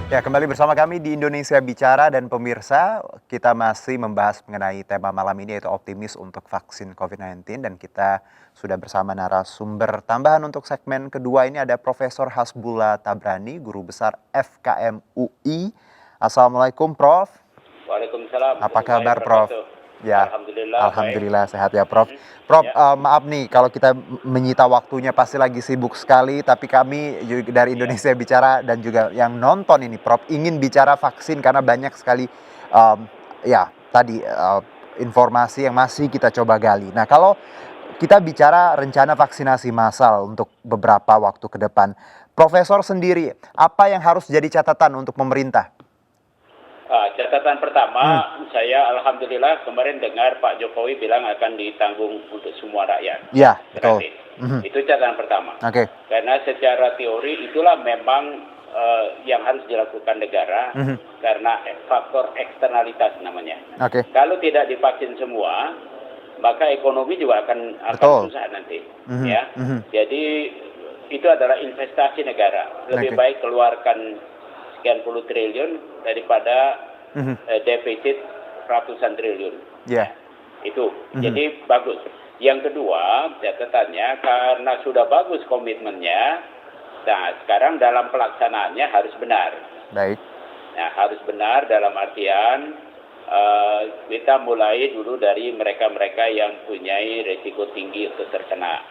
Ya, kembali bersama kami di Indonesia Bicara dan pemirsa, kita masih membahas mengenai tema malam ini yaitu optimis untuk vaksin COVID-19 dan kita sudah bersama narasumber tambahan untuk segmen kedua ini ada Profesor Hasbullah Tabrani, Guru Besar FKM UI. Assalamualaikum Prof. Waalaikumsalam. Apa kabar Prof? Ya, Alhamdulillah baik. alhamdulillah sehat ya Prof. Prof, Ya. maaf nih kalau kita menyita waktunya pasti lagi sibuk sekali, tapi kami juga dari Ya. Indonesia Bicara dan juga yang nonton ini Prof ingin bicara vaksin karena banyak sekali tadi informasi yang masih kita coba gali. Nah, kalau kita bicara rencana vaksinasi massal untuk beberapa waktu ke depan, Profesor sendiri apa yang harus jadi catatan untuk pemerintah? Catatan pertama, saya alhamdulillah kemarin dengar Pak Jokowi bilang akan ditanggung untuk semua rakyat. Ya, betul. Gratis. Itu catatan pertama. Oke. Karena secara teori itulah memang yang harus dilakukan negara karena faktor eksternalitas namanya. Oke. Kalau tidak divaksin semua, maka ekonomi juga akan Betul. susah nanti. Mhm, Ya, mhm. jadi itu adalah investasi negara. Lebih Oke. baik keluarkan sekian puluh triliun daripada defisit ratusan triliun. Ya. Itu. Jadi bagus. Yang kedua, catatannya karena sudah bagus komitmennya, nah sekarang dalam pelaksanaannya harus benar. Baik. Nah, harus benar dalam artian kita mulai dulu dari mereka-mereka yang punya risiko tinggi untuk terkena.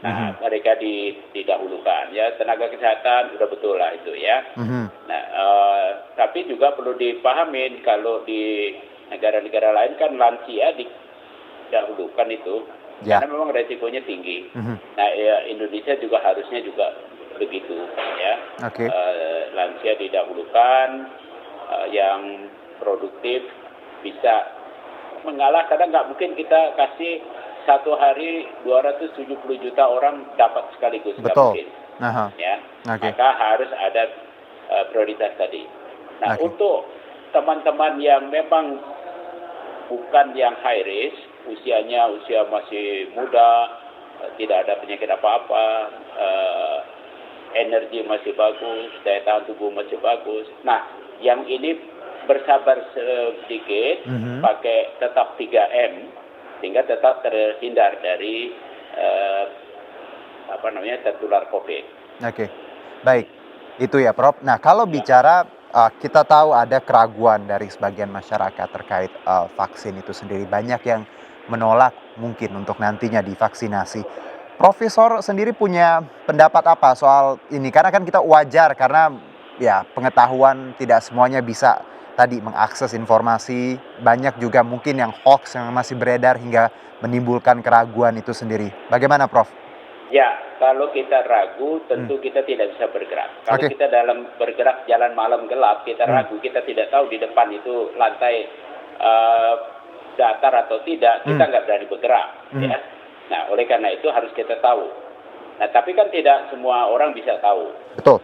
Nah, mereka didahulukan. Ya, tenaga kesehatan sudah betul lah itu ya. Nah, tapi juga perlu dipahamin kalau di negara-negara lain kan lansia didahulukan itu. Ya. Karena memang resikonya tinggi. Nah, Indonesia juga harusnya juga begitu ya. Oke. Lansia didahulukan, yang produktif bisa mengalah. Kadang nggak mungkin kita kasih satu hari 270 juta orang dapat sekaligus. Nggak Betul. mungkin. Aha. Ya. Oke. Maka harus ada prioritas tadi. Nah, Oke. untuk teman-teman yang memang bukan yang high risk, usia masih muda, tidak ada penyakit apa-apa, energi masih bagus, daya tahan tubuh masih bagus. Nah, yang ini bersabar sedikit, pakai tetap 3M, sehingga tetap terhindar dari tertular COVID. Oke. Baik. Itu ya, Prof. Nah, kalau bicara kita tahu ada keraguan dari sebagian masyarakat terkait vaksin itu sendiri. Banyak yang menolak mungkin untuk nantinya divaksinasi. Profesor sendiri punya pendapat apa soal ini? Karena kan kita wajar karena ya pengetahuan tidak semuanya bisa tadi mengakses informasi. Banyak juga mungkin yang hoax yang masih beredar hingga menimbulkan keraguan itu sendiri. Bagaimana, Prof? Ya, kalau kita ragu, tentu kita tidak bisa bergerak. Kalau Oke. kita dalam bergerak jalan malam gelap, kita ragu, kita tidak tahu di depan itu lantai datar atau tidak, kita nggak berani bergerak. Ya. Nah, oleh karena itu harus kita tahu. Nah, tapi kan tidak semua orang bisa tahu. Betul.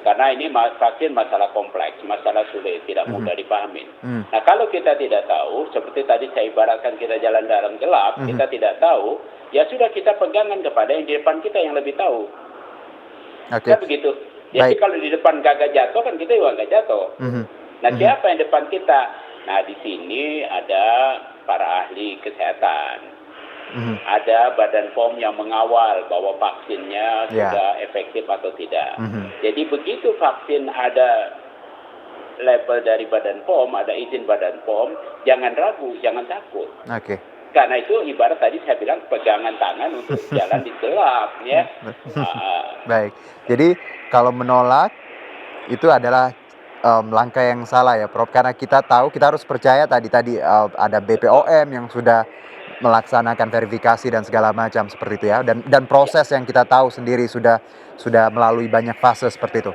Karena ini vaksin masalah kompleks, masalah sulit, tidak mudah dipahami. Nah, kalau kita tidak tahu, seperti tadi saya ibaratkan kita jalan dalam gelap, kita tidak tahu, ya sudah kita pegangan kepada yang di depan kita yang lebih tahu. Oke. Ya begitu. Jadi Baik. kalau di depan gagak jatuh, kan kita juga nggak jatuh. Nah, siapa yang depan kita? Nah, di sini ada para ahli kesehatan. Ada Badan POM yang mengawal bahwa vaksinnya sudah efektif atau tidak. Jadi begitu vaksin ada label dari Badan POM, ada izin Badan POM, jangan ragu, jangan takut. Oke. Karena itu ibarat tadi saya bilang pegangan tangan untuk jalan di gelap ya. Baik. Jadi kalau menolak itu adalah langkah yang salah ya, Prof. Karena kita tahu kita harus percaya tadi ada BPOM yang sudah melaksanakan verifikasi dan segala macam seperti itu ya, dan proses yang kita tahu sendiri sudah melalui banyak fase seperti itu.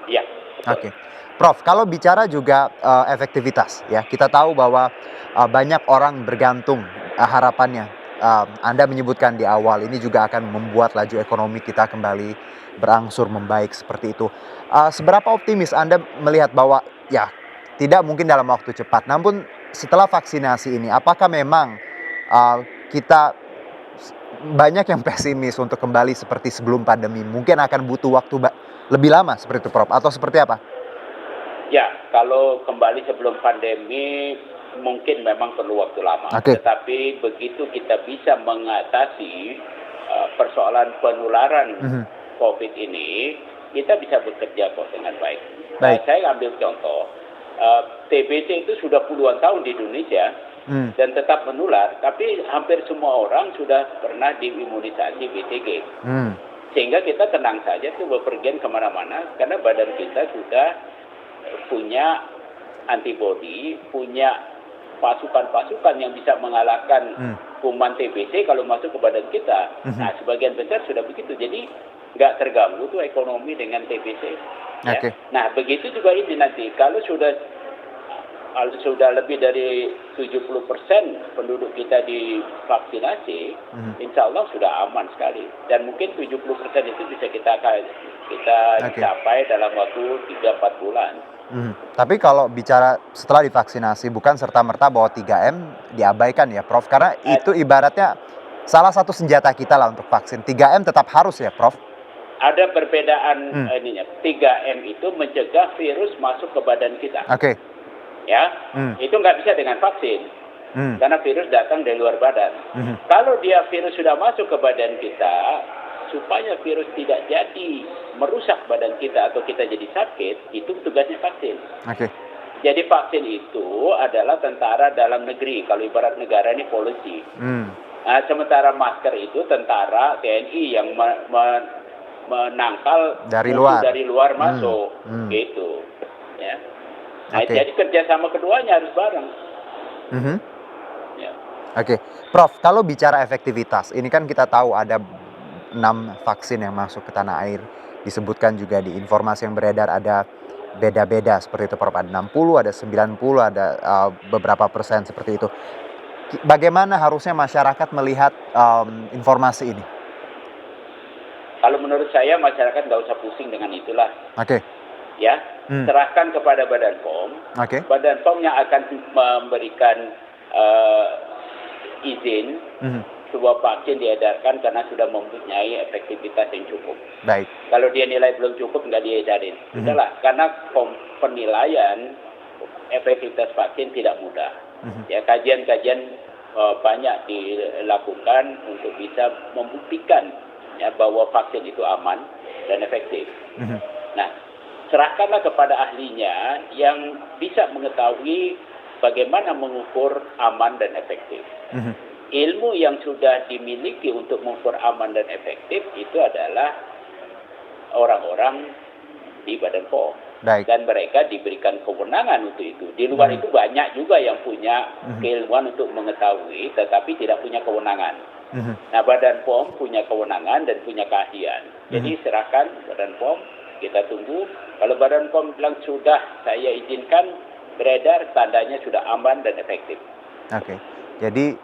Iya. Oke. Prof, kalau bicara juga efektivitas ya, kita tahu bahwa banyak orang bergantung harapannya. Anda menyebutkan di awal ini juga akan membuat laju ekonomi kita kembali berangsur membaik seperti itu. Seberapa optimis Anda melihat bahwa ya tidak mungkin dalam waktu cepat, namun setelah vaksinasi ini, apakah memang kita banyak yang pesimis untuk kembali seperti sebelum pandemi? Mungkin akan butuh waktu lebih lama seperti itu, Prof, atau seperti apa? Ya, kalau kembali sebelum pandemi mungkin memang perlu waktu lama. Oke. Tetapi begitu kita bisa mengatasi persoalan penularan COVID ini, kita bisa bekerja kok dengan baik. Nah, Baik. saya ambil contoh, TBC itu sudah puluhan tahun di Indonesia dan tetap menular, tapi hampir semua orang sudah pernah diimunisasi BCG. Sehingga kita tenang saja tuh bepergian kemana-mana, karena badan kita sudah punya antibodi, punya pasukan-pasukan yang bisa mengalahkan kuman TBC kalau masuk ke badan kita. Nah, sebagian besar sudah begitu. Jadi nggak terganggu tuh ekonomi dengan TBC. Ya. Oke. Nah, begitu juga ini nanti. Kalau sudah lebih dari 70% penduduk kita divaksinasi, insya Allah sudah aman sekali. Dan mungkin 70% itu bisa kita capai dalam waktu 3-4 bulan. Tapi kalau bicara setelah divaksinasi, bukan serta-merta bahwa 3M diabaikan ya, Prof. Karena itu ibaratnya salah satu senjata kita lah untuk vaksin. 3M tetap harus ya, Prof. Ada perbedaan ininya. 3M itu mencegah virus masuk ke badan kita. Oke. Ya, itu nggak bisa dengan vaksin. Karena virus datang dari luar badan. Kalau virus sudah masuk ke badan kita, supaya virus tidak jadi merusak badan kita atau kita jadi sakit, itu tugasnya vaksin. Oke. Jadi vaksin itu adalah tentara dalam negeri, kalau ibarat negara ini polisi. Nah, sementara masker itu tentara TNI yang menangkal dari luar masuk, gitu. Ya. Nah, Oke. jadi kerjasama keduanya harus bareng. Ya. Oke, Prof. Kalau bicara efektivitas, ini kan kita tahu ada 6 vaksin yang masuk ke tanah air. Disebutkan juga di informasi yang beredar ada beda-beda seperti itu, Prof. Ada 60, ada 90, ada beberapa persen seperti itu. Bagaimana harusnya masyarakat melihat informasi ini? Kalau menurut saya masyarakat nggak usah pusing dengan itulah. Oke. Ya, serahkan kepada Badan POM. Oke. Badan POM yang akan memberikan izin sebuah vaksin diedarkan karena sudah mempunyai efektivitas yang cukup. Baik. Kalau dia nilai belum cukup, nggak diedarin. Sudahlah, karena penilaian efektivitas vaksin tidak mudah. Ya, kajian-kajian banyak dilakukan untuk bisa membuktikan ya, bahwa vaksin itu aman dan efektif. Nah, serahkanlah kepada ahlinya yang bisa mengetahui bagaimana mengukur aman dan efektif. Ilmu yang sudah dimiliki untuk mengukur aman dan efektif itu adalah orang-orang di Badan POM. Baik. Dan mereka diberikan kewenangan untuk itu. Di luar itu banyak juga yang punya keilmuan untuk mengetahui, tetapi tidak punya kewenangan. Nah, Badan POM punya kewenangan dan punya keahlian. Jadi serahkan Badan POM, kita tunggu. Kalau Badan POM bilang sudah, saya izinkan beredar, tandanya sudah aman dan efektif. Oke. Jadi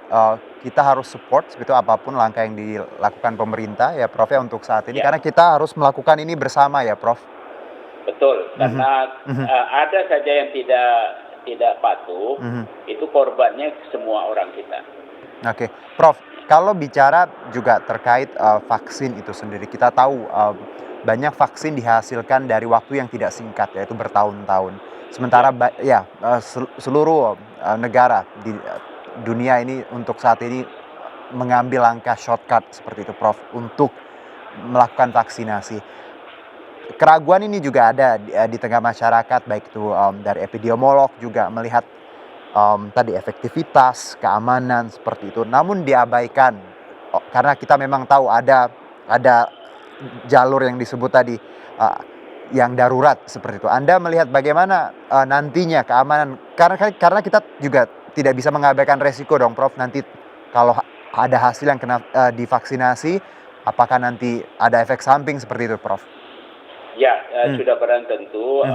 kita harus support seperti apapun langkah yang dilakukan pemerintah ya, Prof, ya, untuk saat ini. Ya. Karena kita harus melakukan ini bersama ya, Prof. Betul, karena ada saja yang tidak patuh, itu korbannya semua orang kita. Oke, Prof, kalau bicara juga terkait vaksin itu sendiri, kita tahu banyak vaksin dihasilkan dari waktu yang tidak singkat, yaitu bertahun-tahun. Sementara seluruh negara di dunia ini untuk saat ini mengambil langkah shortcut seperti itu, Prof, untuk melakukan vaksinasi. Keraguan ini juga ada di tengah masyarakat, baik itu dari epidemiolog juga melihat tadi efektivitas, keamanan seperti itu. Namun diabaikan karena kita memang tahu ada jalur yang disebut tadi yang darurat seperti itu. Anda melihat bagaimana nantinya keamanan, karena kita juga tidak bisa mengabaikan resiko dong, Prof, nanti kalau ada hasil yang kena divaksinasi, apakah nanti ada efek samping seperti itu, Prof? Ya, sudah barang tentu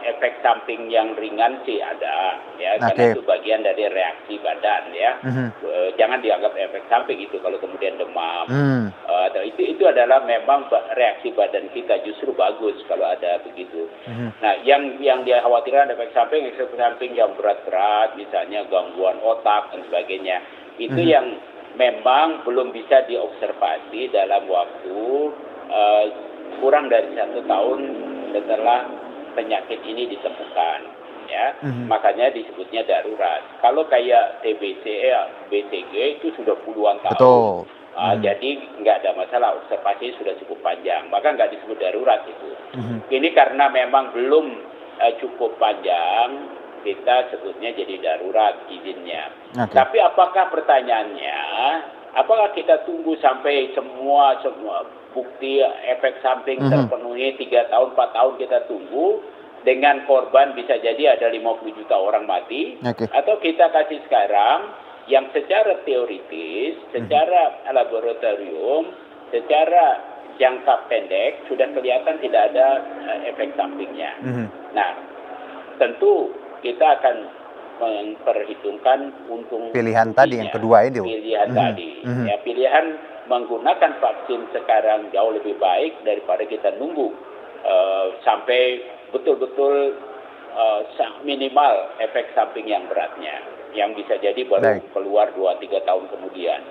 efek samping yang ringan sih ada, ya, karena itu bagian dari reaksi badan, ya. Jangan dianggap efek samping itu kalau kemudian demam, atau itu adalah memang reaksi badan kita, justru bagus kalau ada begitu. Nah, yang dia khawatirkan efek samping yang berat-berat, misalnya gangguan otak dan sebagainya, itu yang memang belum bisa diobservasi dalam waktu kurang dari 1 tahun setelah penyakit ini ditemukan, ya. Mhm. Makanya disebutnya darurat. Kalau kayak TBC, BCG itu sudah puluhan tahun. Betul. Jadi nggak ada masalah, observasi sudah cukup panjang, maka nggak disebut darurat itu. Mhm. Ini karena memang belum cukup panjang, kita sebutnya jadi darurat izinnya. Oke. Tapi apakah pertanyaannya, apakah kita tunggu sampai semua bukti efek samping terpenuhi 3 tahun, 4 tahun kita tunggu, dengan korban bisa jadi ada 50 juta orang mati, Oke. atau kita kasih sekarang yang secara teoritis, secara laboratorium, secara jangka pendek sudah kelihatan tidak ada efek sampingnya. Nah, tentu kita akan memperhitungkan untung Pilihan tadi yang kedua ini. pilihan tadi. Ya, pilihan menggunakan vaksin sekarang jauh lebih baik daripada kita nunggu sampai betul-betul minimal efek samping yang beratnya, yang bisa jadi baru keluar 2-3 tahun kemudian.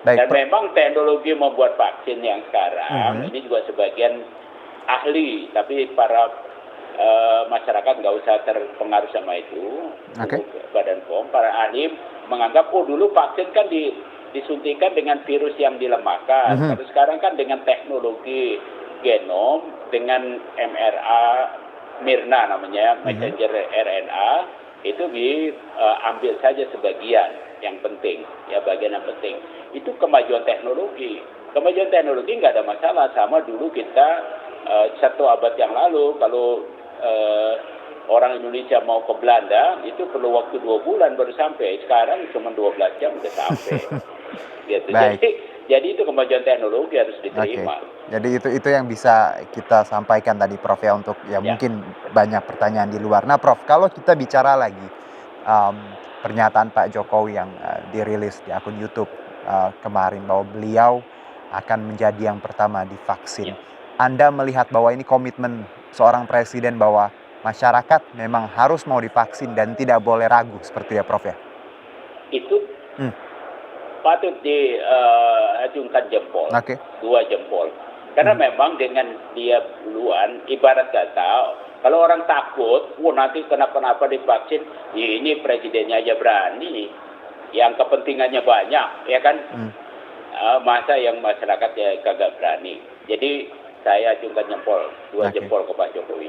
Dan memang teknologi membuat vaksin yang sekarang ini juga sebagian ahli, tapi para masyarakat nggak usah terpengaruh sama itu. Badan POM, para ahli menganggap, dulu vaksin kan disuntikan dengan virus yang dilemahkan. Terus sekarang kan dengan teknologi genom, dengan Mirna namanya, messenger RNA, itu diambil saja sebagian yang penting, ya bagian yang penting. Itu kemajuan teknologi. Kemajuan teknologi nggak ada masalah, sama dulu kita 1 abad yang lalu, kalau orang Indonesia mau ke Belanda, itu perlu waktu 2 bulan baru sampai. Sekarang cuma 12 jam udah sampai. Gitu. Jadi itu kemajuan teknologi harus diterima. Jadi itu yang bisa kita sampaikan tadi Prof ya, untuk mungkin banyak pertanyaan di luar. Nah Prof, kalau kita bicara lagi pernyataan Pak Jokowi yang dirilis di akun YouTube kemarin bahwa beliau akan menjadi yang pertama divaksin. Anda melihat bahwa ini komitmen seorang presiden bahwa masyarakat memang harus mau divaksin dan tidak boleh ragu seperti ya Prof ya? Itu patut diacungkan jempol, 2 jempol. Karena memang dengan dia duluan, ibarat kata, kalau orang takut, nanti kenapa-napa divaksin, ini presidennya aja berani, yang kepentingannya banyak, ya kan? Masa yang masyarakat ya kagak berani. Jadi saya acungkan jempol, 2 jempol ke Pak Jokowi.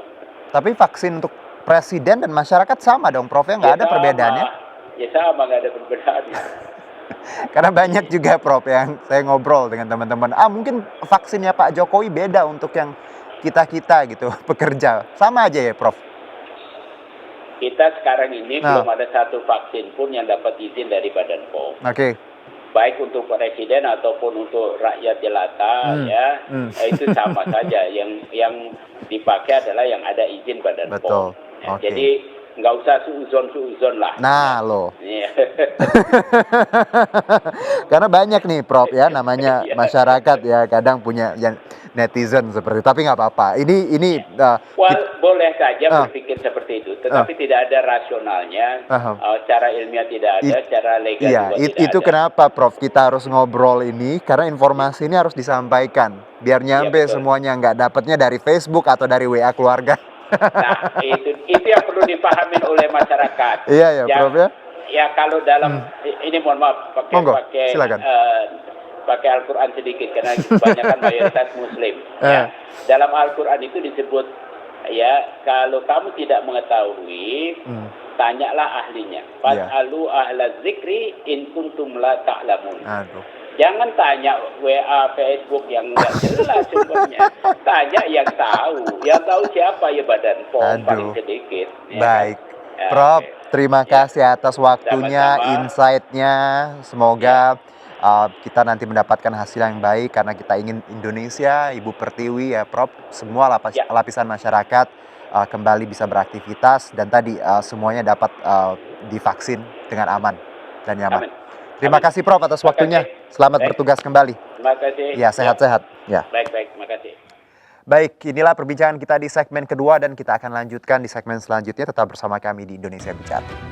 Tapi vaksin untuk presiden dan masyarakat sama dong Prof ya, nggak ada perbedaannya? Ya sama, nggak ada perbedaannya. Karena banyak juga Prof yang saya ngobrol dengan teman-teman, mungkin vaksinnya Pak Jokowi beda untuk yang kita-kita gitu, pekerja. Sama aja ya Prof? Kita sekarang ini belum ada satu vaksin pun yang dapat izin dari Badan POM. Baik untuk presiden ataupun untuk rakyat jelata, itu sama saja. Yang dipakai adalah yang ada izin Badan POM. Jadi nggak usah suuzon lah. Nah loh. Karena banyak nih Prof ya, namanya masyarakat ya, kadang punya yang netizen seperti itu. Tapi nggak apa-apa. Ini boleh saja berpikir seperti itu, tetapi tidak ada rasionalnya. Secara ilmiah tidak ada, secara legal juga tidak ada. Itu kenapa Prof kita harus ngobrol ini, karena informasi ini harus disampaikan biar nyampe semuanya, nggak dapatnya dari Facebook atau dari WA keluarga. Nah, itu yang perlu dipahami oleh masyarakat. Iya ya Prof ya. Ya kalau dalam ini mohon maaf pakai Al-Qur'an sedikit karena kebanyakan mayoritas Muslim. Ya. Dalam Al-Qur'an itu disebut kalau kamu tidak mengetahui, tanyalah ahlinya. Fas'alu ahla dzikri in kuntum la ta'lamun. Jangan tanya WA, Facebook yang nggak jelas sumbernya. Tanya yang tahu. Yang tahu siapa? Ya Badan POM paling sedikit. Baik. Prof, terima kasih atas waktunya, insight-nya. Semoga kita nanti mendapatkan hasil yang baik karena kita ingin Indonesia, Ibu Pertiwi ya Prof, semua lapisan masyarakat kembali bisa beraktivitas dan tadi semuanya dapat divaksin dengan aman dan nyaman. Terima kasih Prof atas waktunya. Selamat bertugas kembali. Terima kasih. Ya, sehat-sehat. Ya. Baik, terima kasih. Baik, inilah perbincangan kita di segmen kedua dan kita akan lanjutkan di segmen selanjutnya. Tetap bersama kami di Indonesia Bicara.